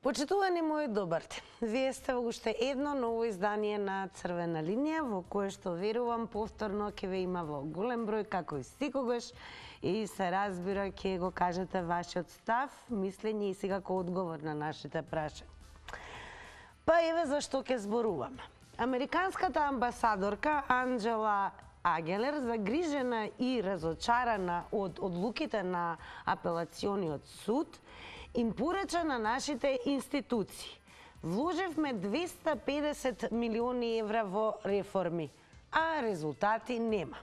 Почитувани мои добар ден. Вие сте во уште едно ново издание на Црвена линија, во кое што верувам повторно ќе ве има во голем број како и секогаш и се разбира ќе го кажете вашиот став, мислење и секако одговор на нашите прашања. Па еве зашто ќе зборуваме. Американската амбасадорка Анџела Агелер, загрижена и разочарана од одлуките на апелациониот суд, им порача на нашите институции. Вложевме 250 милиони евра во реформи, а резултати нема.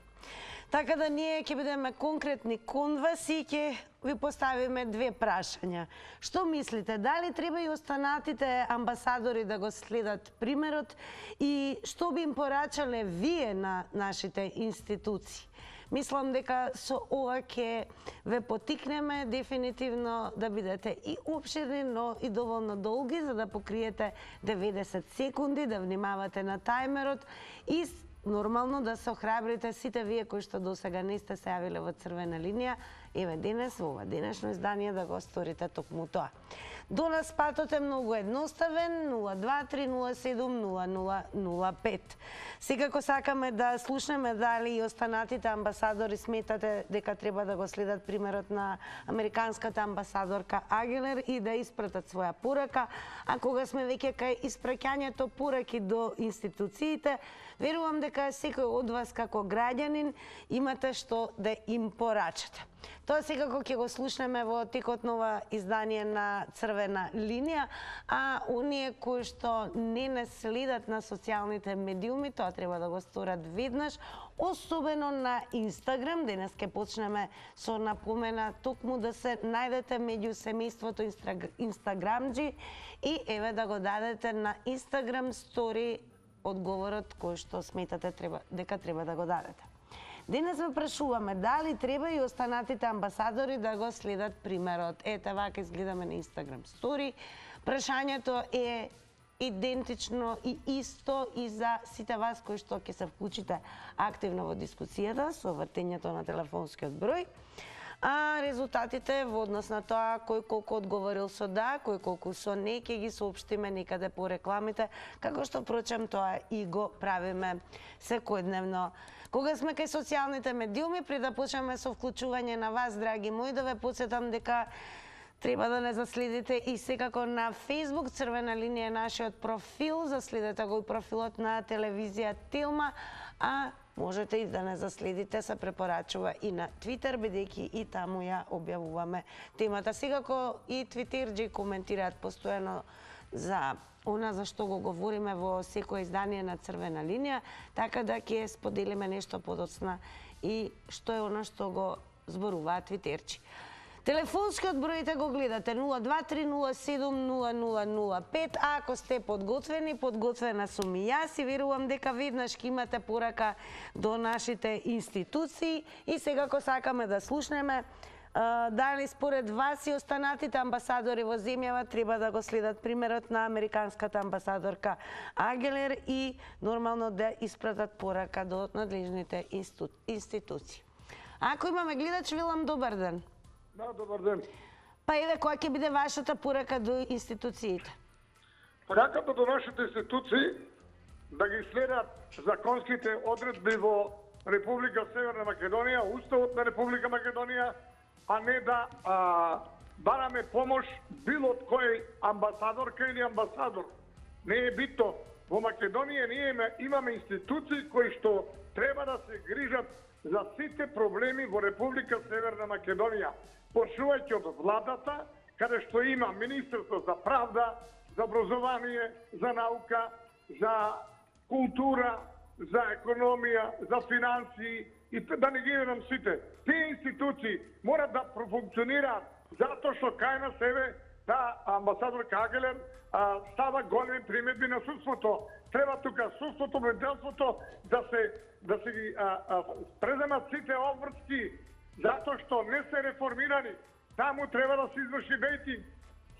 Така да ние ќе бидеме конкретни кон вас и ќе ви поставиме две прашања. Што мислите, дали треба и останатите амбасадори да го следат примерот и што би им порачале вие на нашите институции? Мислам дека со ова ќе ве потикнеме дефинитивно да бидете и обширни, но и доволно долги за да покриете 90 секунди, да внимавате на тајмерот и нормално да се охрабрите сите вие кои што досега не сте се јавиле во Црвена линија, еве денес во ова денешно издание да го сторите токму тоа. До нас патот е многу едноставен 023070005. Секако сакаме да слушнеме дали и останатите амбасадори сметате дека треба да го следат примерот на американската амбасадорка Агелер и да испратат своја порака, а кога сме веќе кај испраќањето пораки до институциите, верувам дека секој од вас како граѓанин имате што да им порачате. Тоа секако ќе го слушнеме во текот на ова издание на Црвена линија, а оние кои што не следат на социјалните медиуми, тоа треба да го сторат веднаш, особено на Инстаграм. Денес ќе почнеме со напомена токму да се најдете меѓу семејството инстаграмџи и еве да го дадете на Инстаграм стори одговорот кој што сметате дека треба да го дадете. Денес ве прашуваме дали треба и останатите амбасадори да го следат примерот. Ете вака изгледаме на Инстаграм стори. Прашањето е идентично и исто и за сите вас кои што ќе се вклучите активно во дискусијата со вртењето на телефонскиот број. А резултатите во однос на тоа кој колку одговорил со да, кој колку со не, ќе ги соопштиме некаде по рекламите, како што впрочем тоа и го правиме секојдневно. Кога сме кај социјалните медиуми, пред да почнеме со вклучување на вас, драги мои, да ве потсетам дека треба да не заследите и секако на Facebook, Црвена линија е нашиот профил, заследете го и профилот на телевизија Телма, а можете и да не заследите, се препорачува и на Твитер, бидејќи и таму ја објавуваме темата. Секако и твитерџи коментираат постојано за она за што го говориме во секој издание на Црвена линија, така да ќе споделиме нешто подоцна и што е она што го зборуваат твитерчи. Телефонскиот бројите го гледате 023070005. Ако сте подготвена сум и јас и верувам дека веднаш ќе имате порака до нашите институции и секако сакаме да слушнеме дали според вас и останатите амбасадори во земјава треба да го следат примерот на американската амбасадорка Агелер и нормално да испратат порака до надлежните институции. Ако имаме гледач, велам добар ден. Да, добар ден. Па еве, која ќе биде вашата порака до институциите? Пораката до нашите институции да ги следат законските одредби во Република Северна Македонија, Уставот на Република Македонија, а не да бараме помош било од кој амбасадорка или амбасадор. Не е битно. Во Македонија ние имаме институции кои што треба да се грижат за сите проблеми во Република Северна Македонија. Почнувајќи од владата, каде што има Министерство за правда, за образование, за наука, за култура, за економија, за финансии и да не ги ведам сите. Тие институции морат да профункционираат затоа што кај на себе та амбасадорка Агелер става големи примедби на судството. Треба тука судството, правителството да се ги преземат сите обврски затоа што не се реформирани. Таму треба да се изврши рейтинг.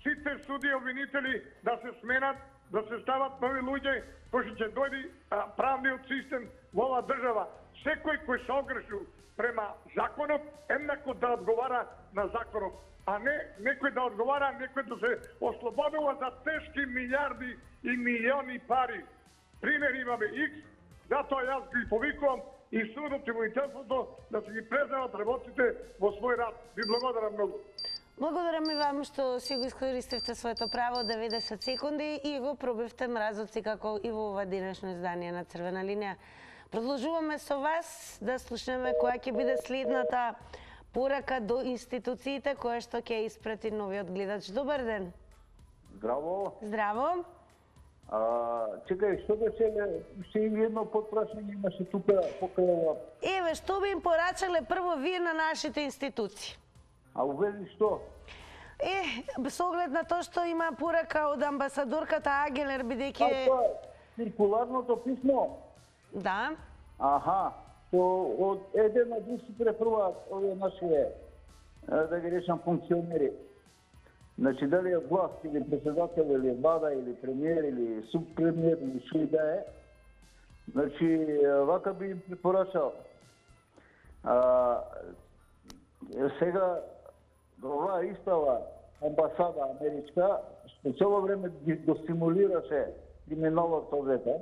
Сите судии обвинители да се сменат, да се стават нови луѓе кои ќе дојде правниот систем во оваа држава. Секој кој се огрешил према законот, еднакво да одговара на законот. а не некој да одговара, некој да се ослободува за тешки милиарди и милиони пари. Пример имаме X, затоа јас ги повикувам и судот и воителството да се ги преземат работите во свој рад. Ви благодарам многу. Благодарам и вам што си го искористивте своето право 90 секунди и го пробивте мразоци како и во ова денешно издание на Црвена линија. Продолжуваме со вас да слушнеме која ќе биде следната порака до институциите која што ќе испрати новиот гледач. Добар ден. Здраво. Здраво. Чекај, што беше едно подпрашање имаше тука покрај ова? Еве, што би им порачале прво вие на нашите институции? А увели што? Со оглед на тоа што има порака од амбасадорката Агелер, бидејќи... Циркуларното писмо? Да. Аха, што од еден на друг си префруваат овие наши, да ги речам, функционери. Значи, дали е власт или председател, или влада, или премиер, или субпремиер, или што и да е. Значи, вака би им препорачал. Сега, оваа истава амбасада америчка, што цело време го стимулираше криминалот овдека,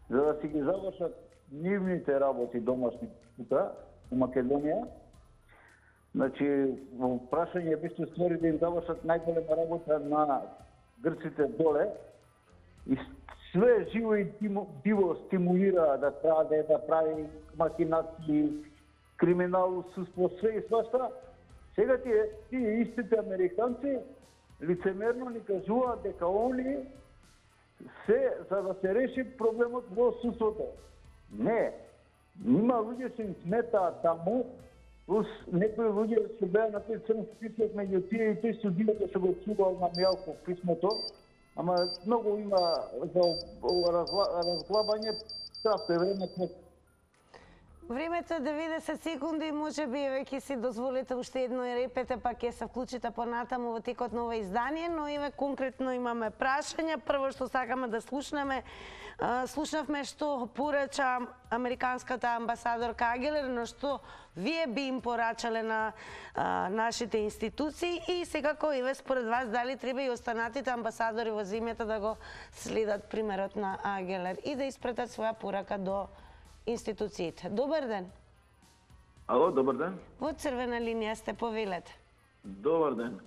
за да си ги завршат нивните работи домашни тука, во Македонија. Значи, во прашање беше створи да им завршат најголема работа на грците доле и све живо и диво стимулира да краде, да прави махинации, криминал, суство, све и свашта. Сега тие истите американци лицемерно ни кажуваат дека они се за да се реши проблемот во суството. Не. Нима луѓе се им сметаат таму, плюс некои луѓе што беа на тој црн список меѓу тие и тој судијата што го чувал на Мјалков писмото, ама многу има за разглабање, кратко е времето. Времето е 90 секунди, може би еве ќе си дозволите уште едно и репете, па ќе се вклучите понатаму во текот на ова издание, но еве конкретно имаме прашања. Прво што сакаме да слушнеме, слушнавме што порача американската амбасадорка Агелер, но што вие би им порачале на нашите институции и секако еве според вас дали треба и останатите амбасадори во земјата да го следат примерот на Агелер и да испратат своја порака до институциите. Добар ден. Ало, добар ден. Во Црвена линија сте, повелете. Добар ден.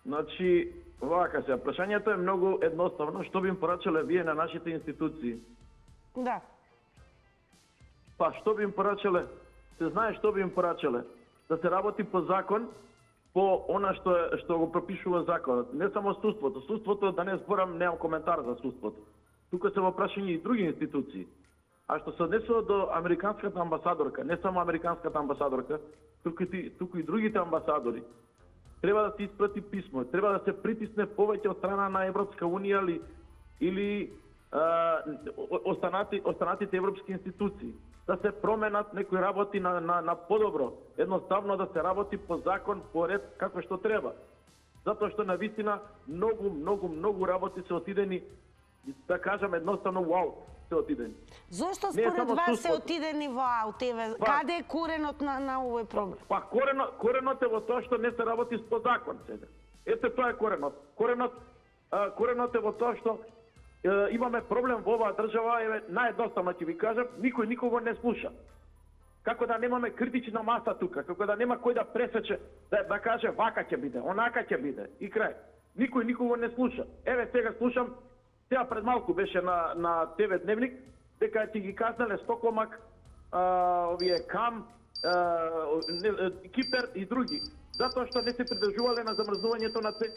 Значи, вака се, прашањето е многу едноставно. Што би им порачале вие на нашите институции? Да. Па, што би им порачале? Се знае што би им порачале. Да се работи по закон, по она што го пропишува законот. Не само судството. Судството, да не зборам, немам коментар за судството. Тука се во прашање и други институции. А што се однесува до американската амбасадорка, не само американската амбасадорка, туку и другите амбасадори, треба да се испрати писмо, треба да се притисне повеќе од страна на Европска унија или останатите европски институции, да се променат некои работи на подобро, едноставно да се работи по закон, по ред, како што треба. Затоа што навистина многу работи се отидени, да кажам едноставно вау, се отидени. Зошто според вас се отидени во аут? Каде е коренот на овој проблем? Па коренот е во тоа што не се работи по закон сега. Ете тоа е коренот. Коренот е во тоа што имаме проблем во оваа држава, еве наједноставно ќе ви кажам, никој никого не слуша. Како да немаме критична маса тука, како да нема кој да пресече, да каже вака ќе биде, онака ќе биде и крај. Никој никого не слуша. Еве сега слушам, сега пред малку беше на ТВ Дневник, дека ќе ги казнале Стокомак, овие Кам, Кипер и други, затоа што не се придржувале на замрзнувањето на цен.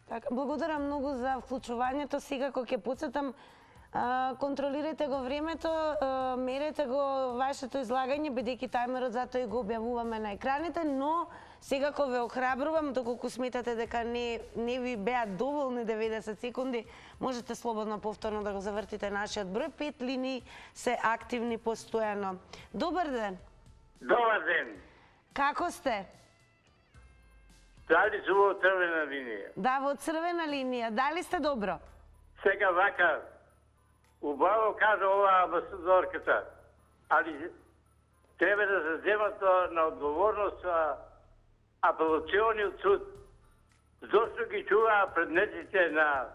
Така, благодарам многу за вклучувањето. Сега кога ќе подсетам, контролирайте го времето, мерете го вашето излагање, бидејќи тајмерот затоа и го објавуваме на екраните, но сега кога ве охрабрувам, доколку сметате дека не ви беа доволни 90 секунди, можете слободно повторно да го завртите нашиот број. 5 линии се активни постојано. Добар ден. Добар ден. Како сте? Дали су во Црвена линија? Да, во Црвена линија. Дали сте добро? Сега вака, убаво кажа оваа амбасадорката, али треба да се земат на одговорност апелациониот суд, зошто ги чуваа предметите на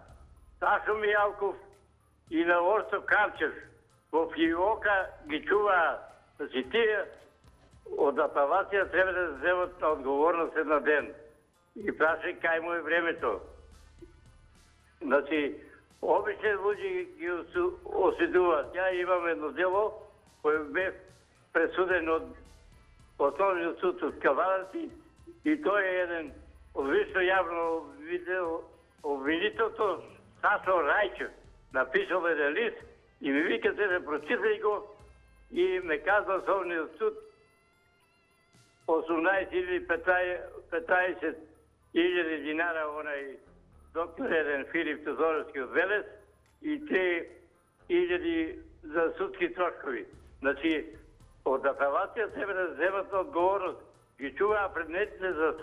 Сашо Мијалков и на Орсо Камчев. Во ФИОКа ги чуваа, значи тие од апелација треба да земат на одговорност една ден. И прашај кај му е времето. Значи, обични луѓе ги осудуваат. Ја имам едно дело кој бе пресуден од Основниот суд од Кавадарци и тој е еден одлично јавно видео обвинителто Сашо Рајчев напишал еден лист и ми вика да прочитај го и ме казва Основниот суд 18 или 15 илјади динара онај доктор еден Филип Тодоровски од Велес и 3.000 за судски трошкови. Значи, од апелација треба да земат одговорност. Ги чуваа предметите за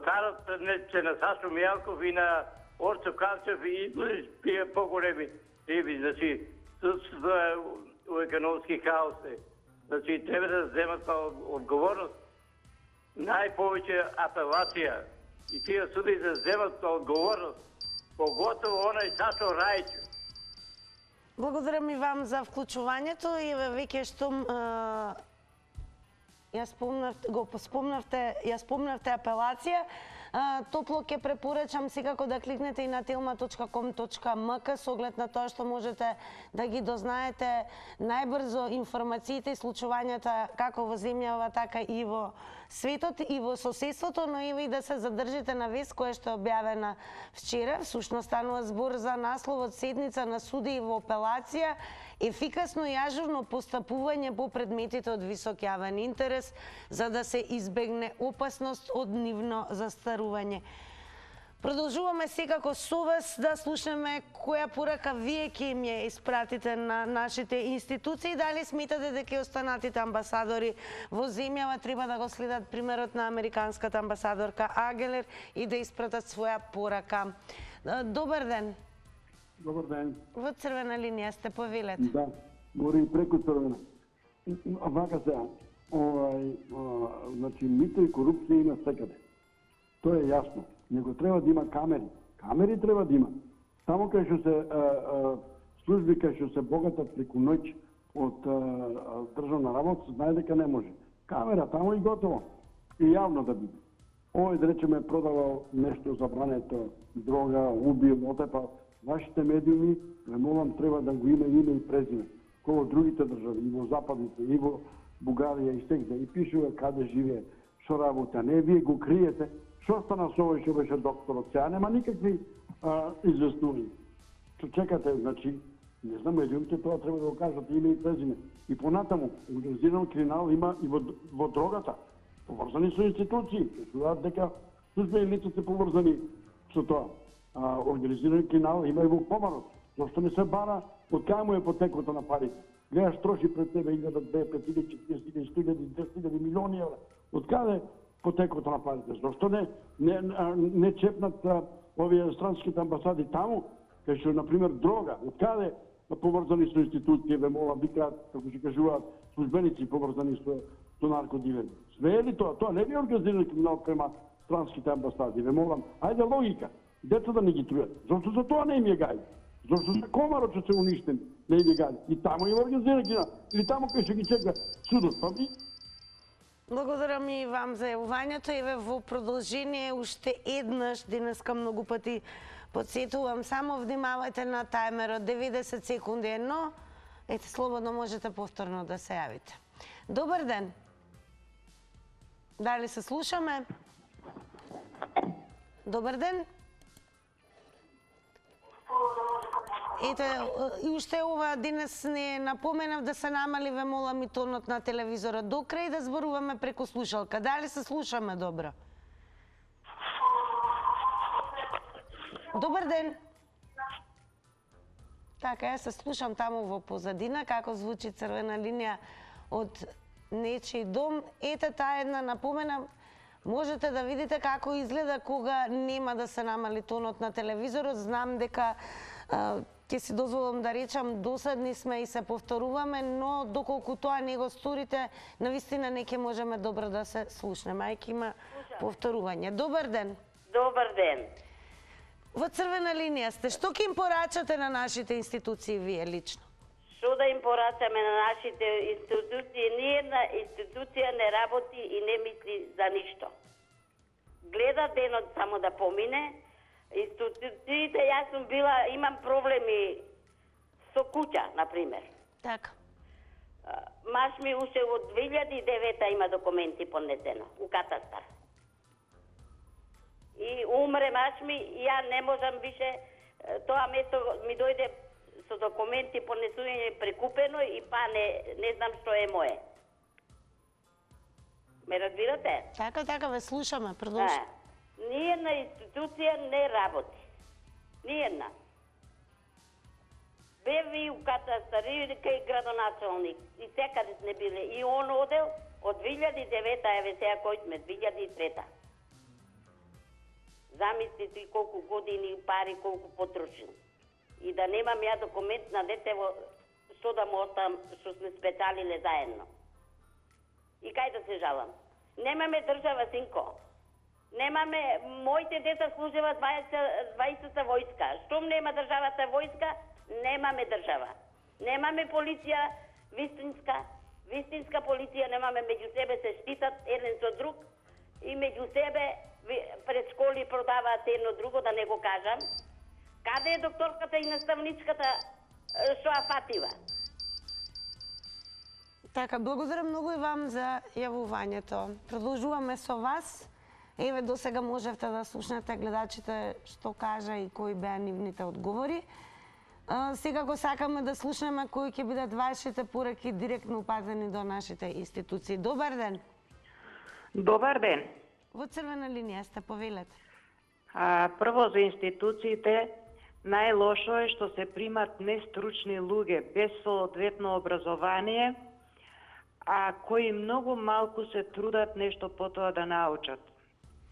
старат предметите на Сашо Мијалков и на Орсо Камчев и тие поголеми риби. Значи, судството е у економски хаос. Значи, треба да земат одговорност. Најповеќе апелација и тие суди да земат одговорност. Поготово онај Сашо Рајчев. Благодарам и вам за вклучувањето и веќе што ја спомнавте апелација. Топло ќе препорачам секако да кликнете и на telma.com.mk со оглед на тоа што можете да ги дознаете најбрзо информациите и случувањата како во земјава, така и во светот и во соседството, но и да се задржите на вест која што е објавена вчера. Всушност станува збор за насловот седница на суди во апелација, ефикасно и ажурно постапување по предметите од висок јавен интерес за да се избегне опасност од нивно застарување. Продолжуваме секако со вас да слушаме која порака вие ќе им ја испратите на нашите институции. Дали сметате дека останатите амбасадори во земјава треба да го следат примерот на американската амбасадорка Агелер и да испратат своја порака. Добар ден. Добар ден. Во црвена линија сте, повелете. Да, говорим преку црвена. Вака сега, значи мито и корупција има секаде. Тоа е јасно. Него треба да има камери. Камери треба да има. Само кај што се служби кај што се богатат преку ноќ од државна работа, знае дека не може. Камера тамо и готово. И јавно да биде. Овој да речеме продавал нешто забрането, дрога, убил, отепал. Вашите медиуми, ме молам, треба да го има име и презиме. Кој во другите држави, и во западните, и во Бугарија, и сегде, и пишува каде живее, што работа. Не, вие го криете. Што стана со овој што беше докторот? Сега нема никакви известувања. Што чекате, значи, не знам, медиумите тоа треба да го кажат име и презиме. И понатаму, организиран криминал има и во дрогата. Поврзани со институции. Кажуваат дека службениците се поврзани со тоа. Организиран криминал има и во помарот. Зошто не се бара од кај му е потекото на парите? Гледаш, троши пред тебе 1000, 2000, 5000, 4000, 100,000, 10,000 милиони евра. Од каде потекото на парите? Зошто не чепнат овие странските амбасади таму, кај што, например, дрога? Од каде поврзани со институции, ве молам, викаат, како се кажуваат, службеници поврзани со наркодилери? Све е ли тоа? Тоа не би организиран криминал према странските амбасади, ве молам. Ајде логика. Деца да не ги трујат. Зошто за тоа не им е гај? Зошто за комарот што се уништен не им е гај? И таму има организиран криминал. Или таму кај што ги чека судот. Па ми... Благодарам и вам за јавувањето и во продолжение уште еднаш денеска многу пати подсетувам, само внимавајте на тајмерот, 90 секунди е, но ете, слободно можете повторно да се јавите. Добар ден. Дали се слушаме? Добар ден. Ете, и уште ова денес не напоменав да се намали, ве молам, и тонот на телевизорот до крај, да зборуваме преку слушалка. Дали се слушаме добро? Добар ден. Така, ја се слушам таму во позадина, како звучи црвена линија од нечиј дом. Ете, таа една напомена, можете да видите како изгледа кога нема да се намали тонот на телевизорот. Знам дека ќе си дозволам да речам, досадни сме и се повторуваме, но доколку тоа не го сторите, навистина не ќе можеме добро да се слушнеме, а ќе има повторување. Добар ден. Добар ден. Во црвена линија сте. Што ќе им порачате на нашите институции вие лично? Што да им порачаме на нашите институции? Ниједна институција не работи и не мисли за ништо. Гледа денот само да помине. Институциите, јас сум била, имам проблеми со куќа, например. Така. Маш ми уште од 2009 има документи понесено у катастар. И умре маш ми, и ја не можам више, тоа место ми дојде со документи понесување прекупено и па не знам што е мое. Ме разбирате? Така, ве слушаме, продолжи. Ниједна институција не работи. Ниједна. Бе у катастар, и кај градоначалник, и секаде не биле. И он одел од 2009, еве сега кој сме, 2003. Замислите колку години, пари, колку потрошил. И да немам ја документ на детево, што да му оставам, што сме спечалиле заедно. И кај да се жалам? Немаме држава, синко. Немаме, моите деца служева 20-та војска. Штом нема државата војска, немаме држава. Немаме полиција вистинска полиција немаме, меѓу себе се штитат еден со друг и меѓу себе пред школи продаваат едно друго, да не го кажам. Каде е докторката и наставничката што ја фатива? Така, благодарам многу и вам за јавувањето. Продолжуваме со вас. Еве, до сега можевте да слушнете гледачите што кажа и кои беа нивните одговори. Сега го сакаме да слушнеме кои ќе бидат вашите пораки директно упатени до нашите институции. Добар ден. Добар ден. Во црвена линија сте, повелете. Прво за институциите, најлошо е што се примат нестручни луѓе без соодветно образование, а кои многу малку се трудат нешто по тоа да научат.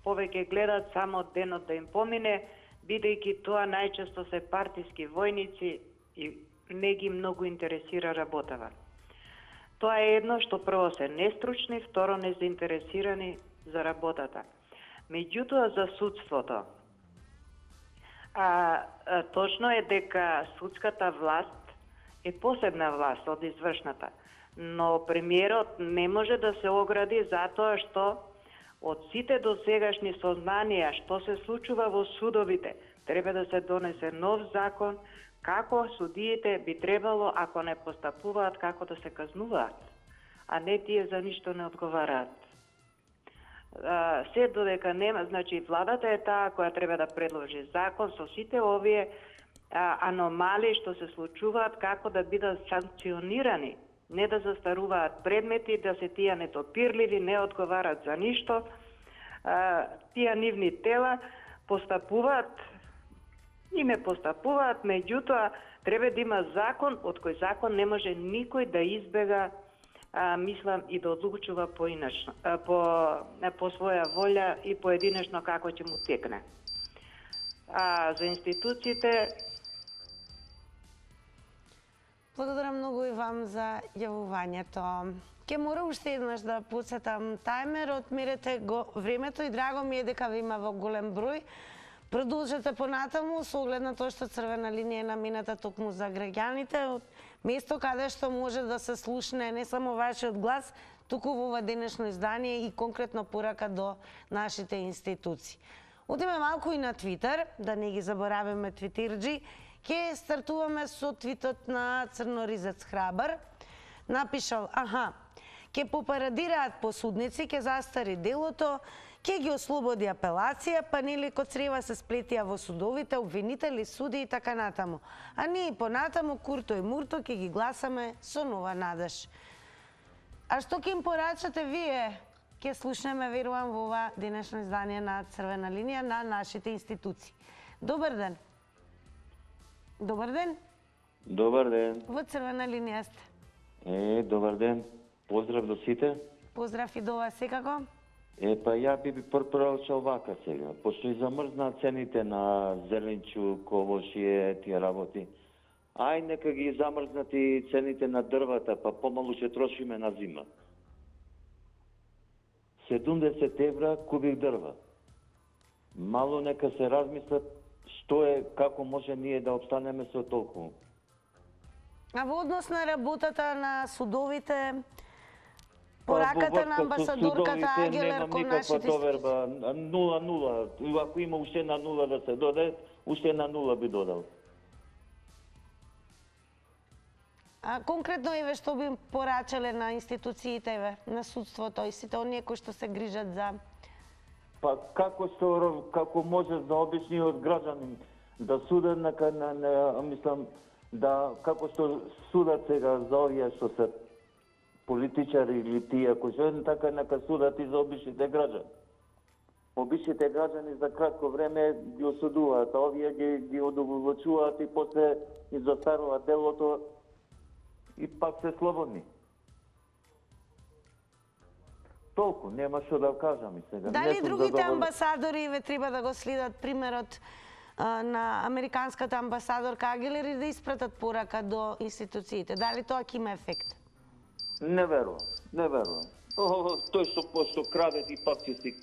Повеќе гледат само денот да им помине, бидејќи тоа најчесто се партиски војници и не ги многу интересира работава. Тоа е едно што прво се нестручни, второ незаинтересирани за работата. Меѓутоа за судството. Точно е дека судската власт е посебна власт од извршната, но премиерот не може да се огради затоа што од сите досегашни сознанија што се случува во судовите, треба да се донесе нов закон како судиите би требало, ако не постапуваат, како да се казнуваат, а не тие за ништо не одговараат. Се додека нема, значи владата е таа која треба да предложи закон со сите овие аномалии што се случуваат, како да бидат санкционирани, не да застаруваат предмети, да се тие недопирливи, не одговарат за ништо. Тие нивни тела постапуваат, меѓутоа треба да има закон, од кој закон не може никој да избега, мислам, и да одлучува поиначно, по своја волја и поединечно како ќе му текне. За институциите... Благодарам многу и вам за јавувањето. Ке мора уште еднаш да подсетам тајмерот, мерете го времето и драго ми е дека ви има во голем број. Продолжете понатаму со оглед на тоа што црвена линија е намената токму за граѓаните, од место каде што може да се слушне не само вашиот глас, туку во ова денешно издание и конкретно порака до нашите институции. Одиме малку и на Твитер, да не ги забораваме твитерџи. Ке стартуваме со твитот на Црноризец Храбар. Напишал, ке попарадираат посудници, ке застари делото, ке ги ослободи апелација, панели код црева се сплетија во судовите, обвинители, суди и така натаму. А ние понатаму, Курто и Мурто, ке ги гласаме со нова надеж. А што ке им порачате вие? Ке слушнеме, верувам, во ова денешно издание на Црвена линија на нашите институции. Добар ден. Добар ден. Добар ден. Во Црвена линија сте. Добар ден. Поздрав до сите. Поздрав и до вас секако. Па ја би препорачал вака сега, пошто и замрзнаа цените на зеленчук, овошје, тие работи. Ај нека ги замрзнат и цените на дрвата, па помалу ќе трошиме на зима. 70 евра кубик дрва. Мало нека се размислат што е, како може ние да обстанеме со толку. А во однос на работата на судовите, пораката на амбасадорката Агелер кон нашите доверба, 0-0. Ако има уште на 0 да се додаде, уште на 0 би додал. А конкретно еве што би порачале на институциите, еве, на судството и сите оние кои што се грижат за... Па како може за обичниот граѓанин да судат мислам да како што судат сега за овие што се политичари или тие кои што така нека судат и за обичните граѓани. Обичните граѓани за кратко време ги осудуваат, а овие ги одовлачуваат и после и застаруваат делото и пак се слободни. Толку, нема што да кажам и сега. Дали другите амбасадори ве треба да го следат примерот на американската амбасадорка Агелер и да испратат порака до институциите? Дали тоа ќе има ефект? Не верувам. Тој што краде и пак ќе си...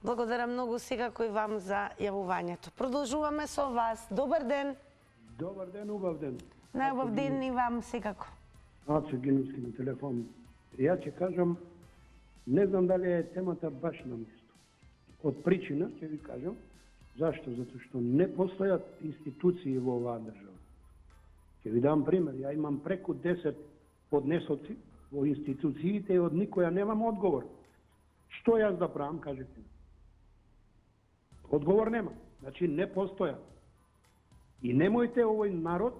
Благодарам многу секако и вам за јавувањето. Продолжуваме со вас. Добар ден. Добар ден, убав ден. Најубав ден и вам секако. Ацо Гиновски на телефон. Ја ќе кажам, не знам дали е темата баш на место. Од причина, ќе ви кажам, зашто? Зато што не постојат институции во оваа држава. Ќе ви дам пример, ја имам преку 10 поднесоци во институциите и од никоја немам одговор. Што јас да правам, кажете ми? Одговор нема. Значи не постоја. И немојте овој народ,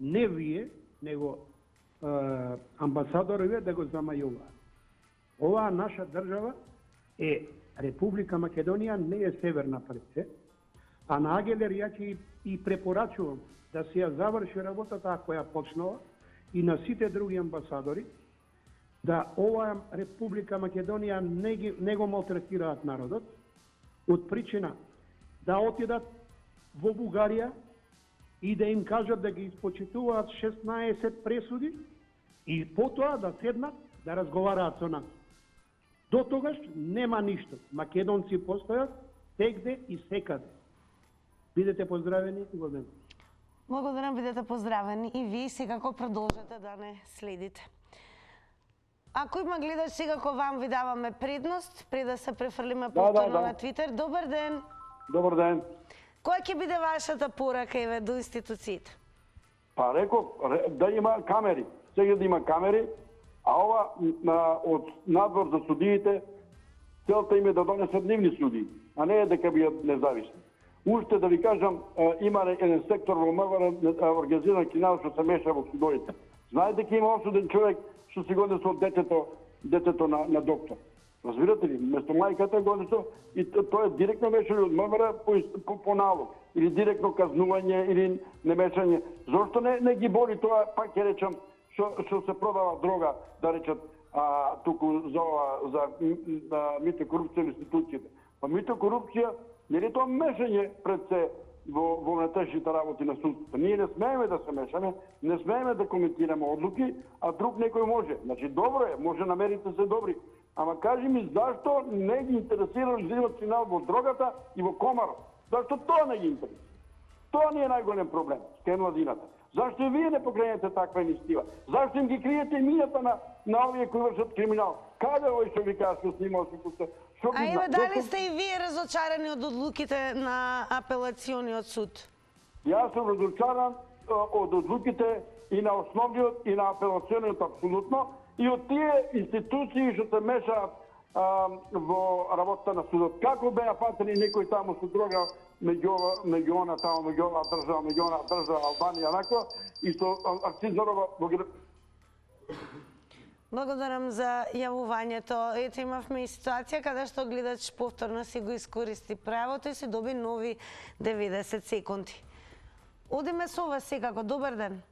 не вие, него амбасадорове да го замајуваат. Оваа наша држава е Република Македонија, не е Северна Пресе, а на Агелер ја ќе и препорачувам да се ја заврши работата која почнала и на сите други амбасадори, да оваа Република Македонија не го малтретираат народот, од причина да отидат во Бугарија и да им кажат да ги испочитуваат 16 пресуди и потоа да седнат да разговараат со нас. До тогаш нема ништо. Македонци постојат сегде и секаде. Бидете поздравени и во ден. Благодарам, бидете поздравени и вие секако продолжете да не следите. Ако има гледач, секако вам ви даваме предност, пред да се префрлиме повторно на Твитер. Добар ден. Добар ден. Која ќе биде вашата порака еве до институциите? Па реков да има камери. Сега да има камери, а ова од надвор за судиите, целта им е да донесат нивни судии, а не е дека бидат независни. Уште да ви кажам, има еден сектор во МВР организиран криминал што се меша во судовите. Знаете дека има осуден човек што си го донесол детето на доктор. Разбирате ли? Место мајката го донесол и тоа е директно мешање од МВР по налог. Или директно казнување, или немешање. Зошто не ги боли тоа, пак ќе речам, што се продава дрога, да речат, туку за мито корупција на институциите. Па мито корупција, не е тоа мешање пред се во внатрешните работи на судството. Ние не смееме да се мешаме, не смееме да коментираме одлуки, а друг некој може. Значи, добро е, може намерите се добри. Ама кажи ми, зашто не ги интересира да взимат финал во дрогата и во комарот? Зашто тоа не ги интересира? Тоа не е најголем проблем кај младината. Зашто и вие не покренете таква инициатива? Зашто им ги криете имињата на овие кои вршат криминал? Каде овој што ви кажа што снимал се? А еве, дали сте и вие разочарани од одлуките на апелациониот суд? Јас сум разочаран од одлуките и на основниот и на апелациониот апсолутно, и од тие институции што се мешаат во работата на судот. Како беа фатени некои таму со дрога меѓу она таму, меѓу оваа држава Албанија, онако, и со акцизорова во... Благодарам за јавувањето. Ето имавме и ситуација каде што гледач повторно си го искористи правото и си доби нови 90 секунди. Одиме со вас секако. Добар ден.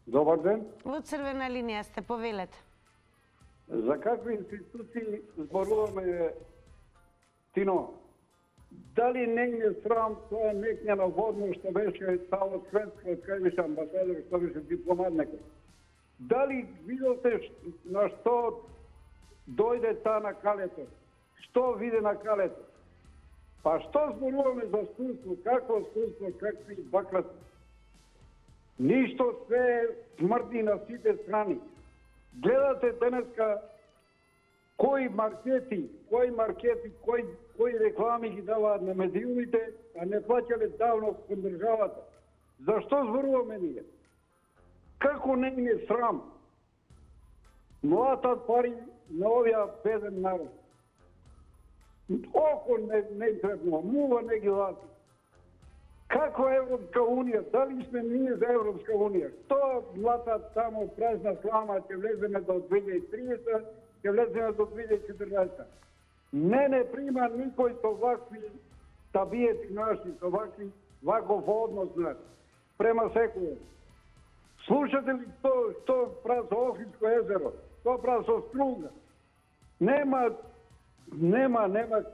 Добар ден. Во црвена линија сте, повелете. За какви институции зборуваме, Тино? Дали не е срам тоа некоја наводно што беше цало светско, од кај беше амбасадор, што беше дипломат некој. Дали видите на што дојде та на Калето? Што виде на Калето? Па што зборуваме за скуство? Какво скуство? Какви баклаци? Ништо, се смрди на сите страни. Гледате денеска кои маркети, кои реклами ги даваат на медиумите, а не плаќале давно кон државата. Зашто зборуваме ние? Како не им е срам? Млатат пари на овија беден народ. Око не требно, мува не ги лати. Како Европска Унија? Дали сме ние за Европска Унија? Што млатат тамо празна слама, ќе влеземе до 2030, ќе влеземе до 2040. Не прима никој со вакви табиети наши, со ваков однос наш, према секој. Слушате ли што прави со Охридско езеро? Што прави со Струга? Нема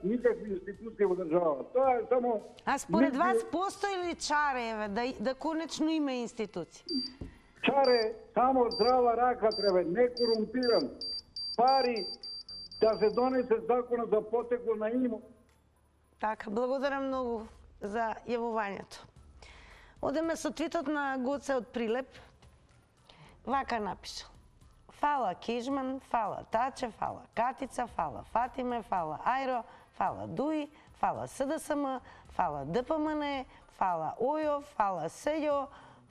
никакви институции во држава. Тоа е само... А според вас постои ли чаре да конечно има институции? Чаре, само здрава рака треба, не корумпиран. Пари, да се донесе законот за потекло на имот. Така, благодарам многу за јавувањето. Одеме со твитот на Гоце од Прилеп. Вака напишал. Фала Кежман, фала Таче, фала Катица, фала Фатиме, фала Ајро, фала Дуи, фала СДСМ, фала ДПМН, фала Ојо, фала Сејо,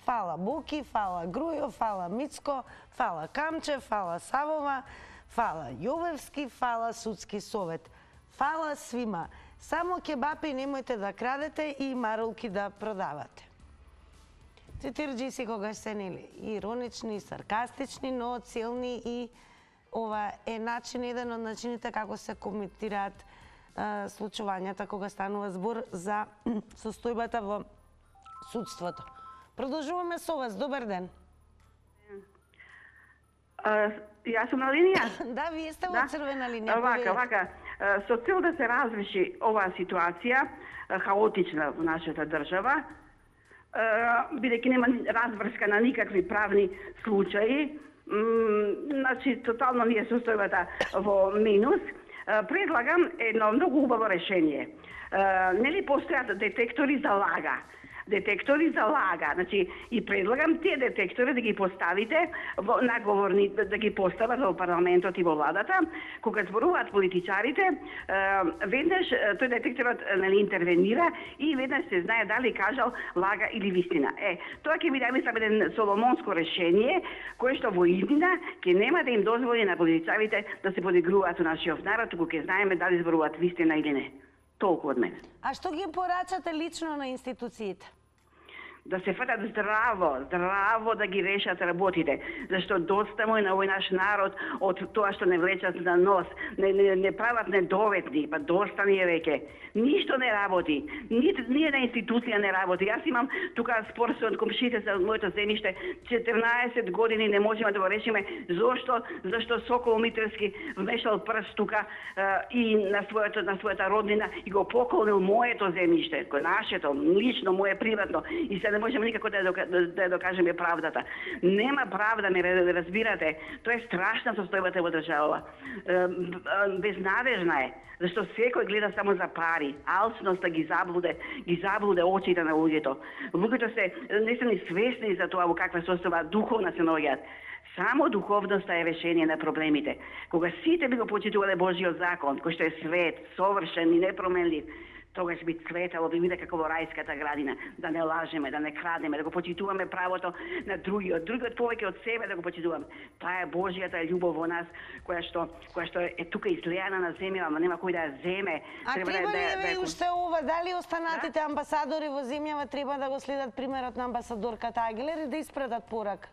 фала Буки, фала Грујо, фала Мицко, фала Камче, фала Савова, фала Јовевски, фала Судски совет. Фала свима. Само кебапи немојте да крадете и марулки да продавате. Цитирџи си кога се нели иронични, саркастични, но целни и ова е еден од начините како се коментираат случувањата кога станува збор за состојбата во судството. Продолжуваме со вас. Добар ден. Јас сум на линија? Да, вие сте во црвена линија. Вака. Со цел да се разреши оваа ситуација, хаотична во нашата држава, бидејќи нема разврска на никакви правни случаи, значи тотално ни е состојбата во минус, предлагам едно многу убаво решение. Нели постојат детектори за лага? Значи, и предлагам тие детектори да ги поставите во наговорни, да ги постават во парламентот и во владата, кога зборуваат политичарите, веднаш тој детекторот интервенира и веднаш се знае дали кажал лага или вистина. Тоа ќе биде мислам еден соломонско решение, кое што во иднина ќе нема да им дозволи на политичарите да се подигруваат во нашиот народ, туку ќе знаеме дали зборуваат вистина или не. Толку од мене. А што ги порачате лично на институциите? Да се фатат здраво да ги решат работите. Зашто доста му е на овој наш народ од тоа што не влечат на нос, не прават недоветни, па доста ни е веќе. Ништо не работи, ниједна институција не работи. Јас имам тука спор со комшиите за моето земјиште, 14 години не можеме да го решиме. Зашто Сокол Митерски вмешал прст тука и на својата роднина и го поколнил моето земјиште, нашето, лично, мое приватно, и се не можеме никако да докажеме правдата. Нема правда, ме разбирате. Тоа е страшна состојбата во држава. Безнадежна е, зашто секој гледа само за пари. Алчноста ги заблуде очите на луѓето. Луѓето не се ни свесни за тоа во каква состојба духовна се наоѓаат. Само духовноста е решение на проблемите. Кога сите би го почитувале Божиот закон, кој што е свет, совршен и непроменлив, тогаш би цветало, би биде како во рајската градина, да не лажеме, да не крадеме, да го почитуваме правото на другиот повеќе од себе да го почитуваме. Таа е Божијата љубов во нас, која што е тука излеана на земја, ама нема кој да ја земе. А треба ли ви уште ова, дали останатите амбасадори во земјава треба да го следат примерот на амбасадорката Агилер и да испратат порака?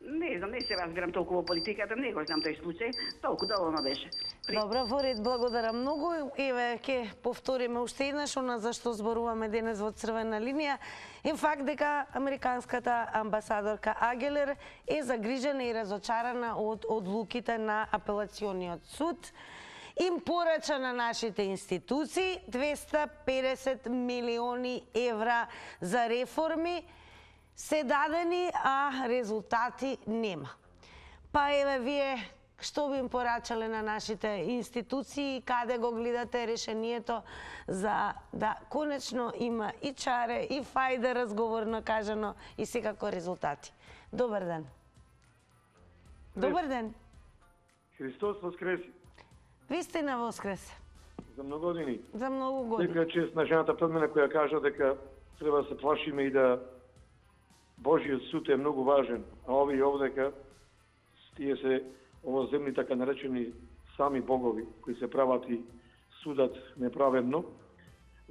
Не знам, не се разбирам толку во политиката, не го знам тој случај, толку доволно беше. Добро, во ред, благодарам многу. Еве, ќе повториме уште еднаш она за што зборуваме денес во црвена линија. Е факт дека американската амбасадорка Агилер е загрижена и разочарана од одлуките на апелациониот суд им порача на нашите институции 250 милиони евра за реформи се дадени, а резултати нема. Па еве вие што би им порачале на нашите институции и каде го гледате решението за да конечно има и чаре, и фајде разговорно кажано и секако резултати. Добар ден. Добар ден. Христос воскреси. Вистина воскресе. За многу години. За многу години. Дека чест на жената пред мене која кажа дека треба да се плашиме и да Божиот суд е многу важен, а овие овдека тие се овоземни така наречени сами богови кои се прават и судат неправедно.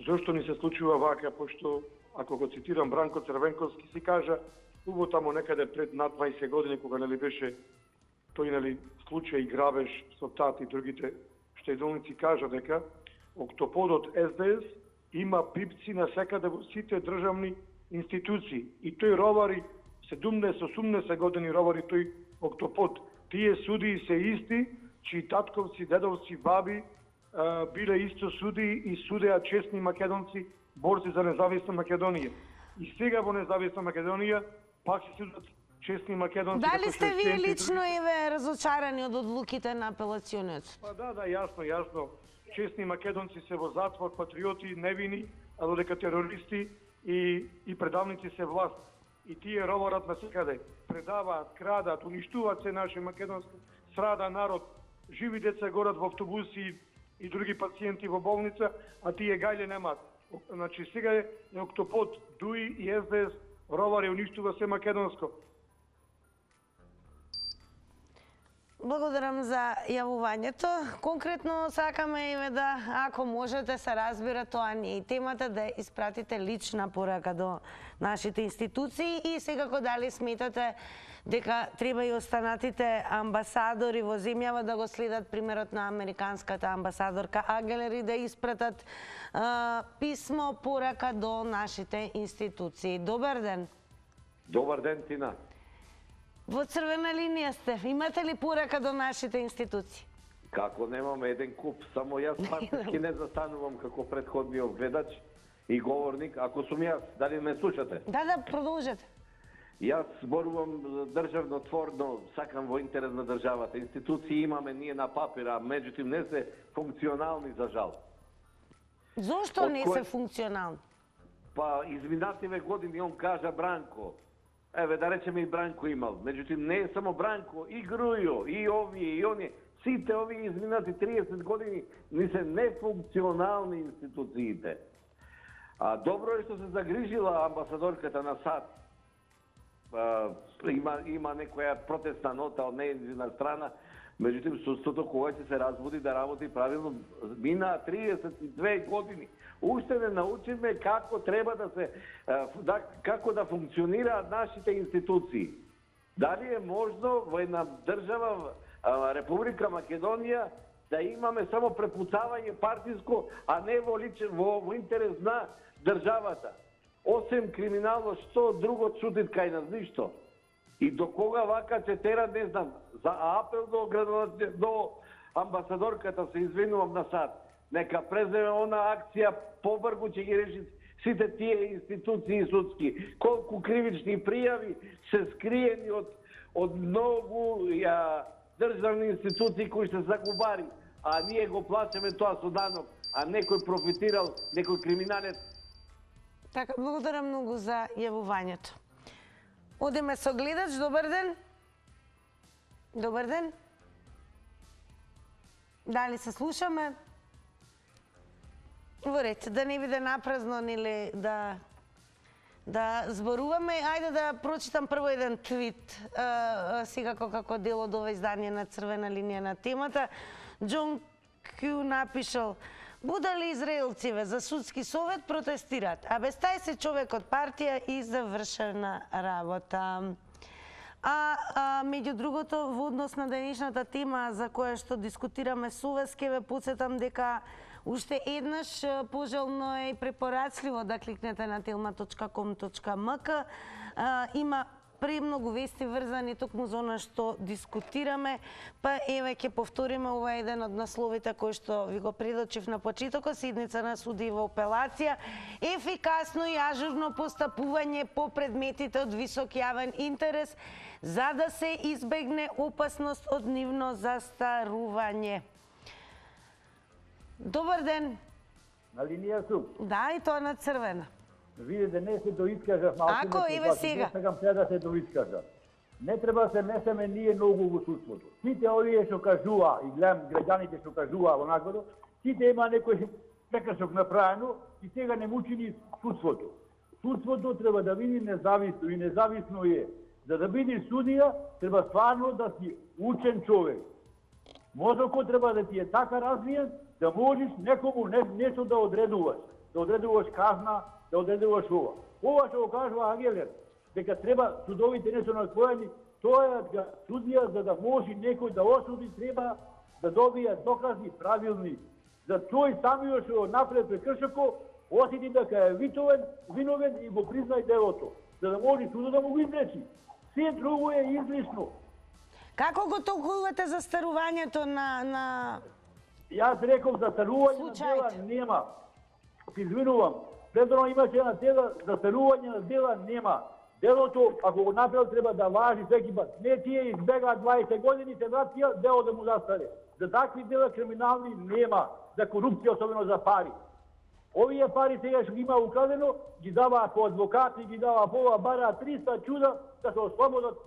Зошто ни се случува вака, пошто ако го цитирам Бранко Црвенковски си кажа убаво таму некаде пред над 20 години кога нели беше тој случај грабеж со тати и другите штедолници кажа дека октоподот СДС има пипци на секаде во сите државни институции и тој ровари 70-80 години ровари тој октопод. Тие судии се исти, чии татковци, дедовци, баби биле исто судии и судеа честни македонци, борци за независна Македонија. И сега во независна Македонија пак се судат честни македонци. Дали сте вие лично еве разочарани од одлуките на апелациониот суд? Па да, јасно. Честни македонци се во затвор, патриоти, невини, а додека терористи и предавници се власт. И тие роварат насекаде, предаваат, крадат, уништуваат се наше македонско, страда народ, живи деца горат во автобуси и други пациенти во болница, а тие гајле немаат. Значи сега е октопод, ДУИ и СДС ровари, уништува се македонско. Благодарам за јавувањето. Конкретно сакаме еве да, ако можете се разбира, тоа не е темата, да испратите лична порака до нашите институции и секако дали сметате дека треба и останатите амбасадори во земјава да го следат примерот на американската амбасадорка Агелер и да испратат писмо порака до нашите институции. Добар ден. Добар ден, Тина. Во црвена линија сте. Имате ли порака до нашите институции? Како немам еден куп, само јас партиски не застанувам како претходниот гледач и говорник. Ако сум јас, дали ме слушате? Да, продолжете. Јас зборувам државнотворно, сакам во интерес на државата. Институции имаме ние на папира, меѓутоа не се функционални за жал. Зошто не се функционални? Па изминативе години он кажа Бранко. Еве, да речеме и Бранко имал. Меѓутоа, не е само Бранко, и Грујо, и овие, и оние. Сите овие изминати 30 години ни се нефункционални институциите. А добро е што се загрижила амбасадорката на САД. Има некоја протестна нота од нејзина страна, меѓутоа судството кога ќе се разбуди да работи правилно, мина 32 години. Уште не научиме како треба да се како да функционираат нашите институции. Дали е можно во една држава Република Македонија да имаме само препуцавање партиско, а не во интерес на државата. Осем криминално, што друго чудит кај нас, ништо. И до кога вака ќе тера, не знам, за апел до амбасадорката, се извинувам на САД. Нека преземе она акција, побргу ќе ги реши сите тие институции судски. Колку кривични пријави се скриени од многу државни институции кои се загубари, а ние го плачеме тоа со данок, а некој профитирал, некој криминалец. Така, благодарам многу за јавувањето. Одиме со гледач, добар ден. Добар ден. Дали се слушаме? Во ред, да не биде напразно или да зборуваме. Ајде да прочитам прво еден твит, секако како дел од ова издание на Црвена линија на темата. Џон Кју напишал: будали израелциве за судски совет протестираат, а без тај се човек од партија и завршена работа. Меѓу другото, во однос на денешната тема за која што дискутираме со вас, ке ве потсетам дека уште еднаш пожелно е и препорачливо да кликнете на telma.com.mk. Има премногу вести врзани токму за она што дискутираме, па еве ќе повториме ова еден од насловите кој што ви го предочив на почетокот, седница на судива апелација, ефикасно и ажурно постапување по предметите од висок јавен интерес за да се избегне опасност од нивно застарување. Добар ден. На линија сум. Да, и тоа на црвена. Видите, не се доискажав малку. Ако, еве сега. Не сакам сега да се доискажав. Не треба да се месеме ние многу во судството. Сите овие што кажува, и гледам граѓаните што кажува онакво, сите има некој прекршок направено и сега не му чини судството. Судството треба да биде независно и независно е. За да биде судија, треба стварно да си учен човек. Мозокот треба да ти е така развиен, да можеш некому нешто да одредуваш казна, да одредуваш ова. Ова што го кажува Агелер, дека треба судовите нешто наклоени, тоа е судија за да може некој да осуди, треба да добие докази правилни. За тој самиот што напред прекршокот осети дека е виновен и го признај делото, за да може судот да му го изречи. Се друго е излишно. Како го толкувате застарувањето на Јас реков застарување на дела нема. Се извинувам. Предно имаше една дела, застарување на дела нема. Делото, ако го направил, треба да важи всеки пат. Не тие избегаат 20 години, се вратија, дело да му застаре. За такви дела криминални нема. За корупција, особено за пари. Овие пари сега што ги има украдено, ги даваат по адвокати, ги даваат по ова, бараат 300 чуда да се ослободат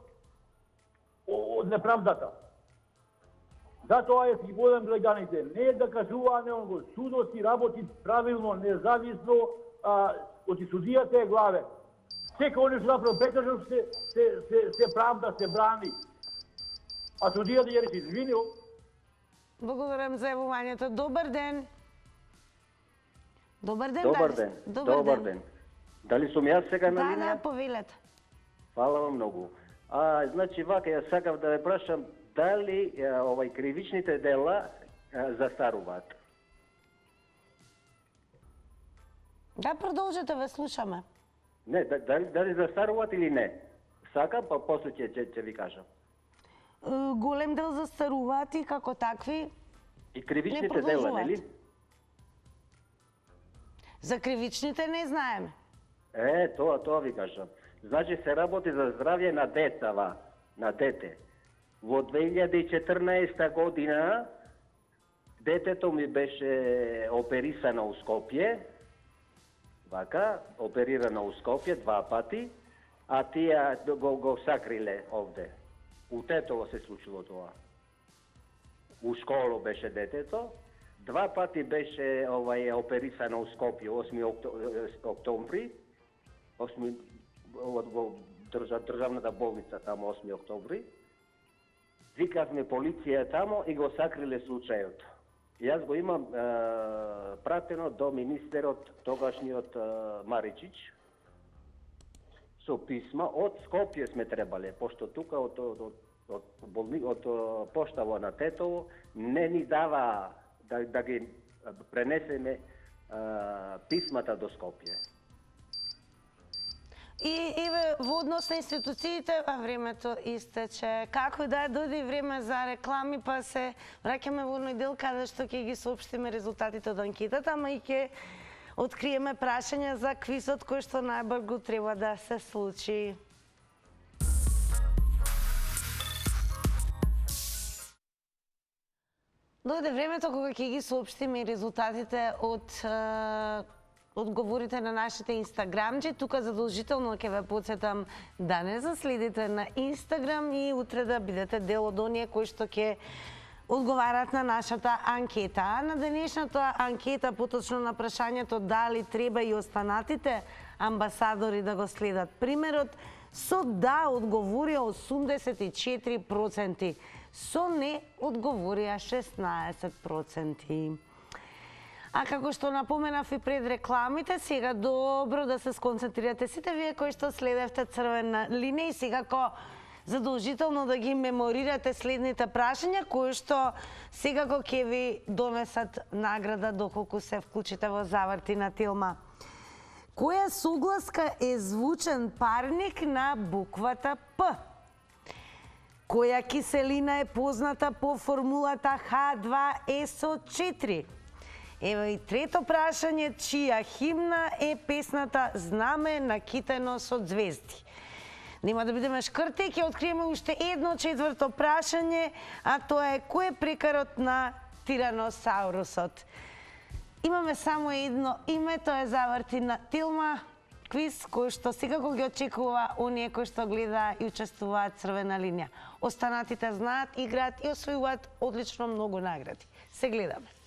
од неправдата. Затоа е си водам граѓаните. Не е да кажува него, судот си работи правилно, независно, оти судијата е главен. Секој оне што направи прекршок се правда, се брани. А судијата ја рече извинил. Благодарам за јавувањето. Добар ден. Добар ден. Добар ден. Дали сум јас сега на линија? Да, повелете. Фала вам многу. Значи, вака, ја сакав да ве прашам, дали кривичните дела застаруваат? Да, продолжете, ве слушаме. Не, дали застаруваат или не? Сакам, па после ќе ви кажам. Голем дел застаруваат и како такви и кривичните дела, нели? За кривичните не знаеме. Тоа ви кажам. Значи се работи за здравје на децава, на дете. Во 2014 година детето ми беше оперисано у Скопје, вака, оперирано у Скопје 2 пати, а тие го сакриле овде. У Тетово се случило тоа. У школу беше детето, 2 пати беше оперисано у Скопје 8 октомври, во државната болница тамо 8 октомври. Викавме полиција тамо и го сакриле случајот. Јас го имам пратено до министерот, тогашниот Маричич, со писма од Скопје сме требале, пошто тука од поштаво на Тетово не ни дава да ги пренесеме писмата до Скопје. И еве во однос на институциите, времето истече. Како да дојде време за реклами, па се враќаме во оној дел каде што ќе ги соопштиме резултатите од анкетата, ама и ќе откриеме прашања за квизот кој што најбрзо треба да се случи. Дојде времето кога ќе ги соопштиме резултатите од одговорите на нашите инстаграмчи. Тука задолжително ќе ве потсетам да не заследите на Инстаграм и утре да бидете дел од оние кои што ќе одговарат на нашата анкета. А на денешната анкета, поточно на прашањето дали треба и останатите амбасадори да го следат примерот, со да одговорија 84%, со не одговорија 16%. А како што напоменав и пред рекламите, сега добро да се сконцентрирате сите вие кои што следевте Црвена линија и секако задолжително да ги меморирате следните прашања кои што секако ќе ви донесат награда доколку се вклучите во заврти на Тилма. Која согласка е звучен парник на буквата П? Која киселина е позната по формулата H2SO4? Ево и трето прашање, чија химна е песната Знаме накитено со звезди? Нема да бидеме шкрти, ќе откриеме уште едно четврто прашање, а тоа е кој е прекарот на тираносаурусот? Имаме само едно име, тоа е Завртина Тилма, квиз кој што секако ги очекува оние кои што гледа и учествуваат Црвена линија. Останатите знаат, играат и освојуваат одлично многу награди. Се гледаме.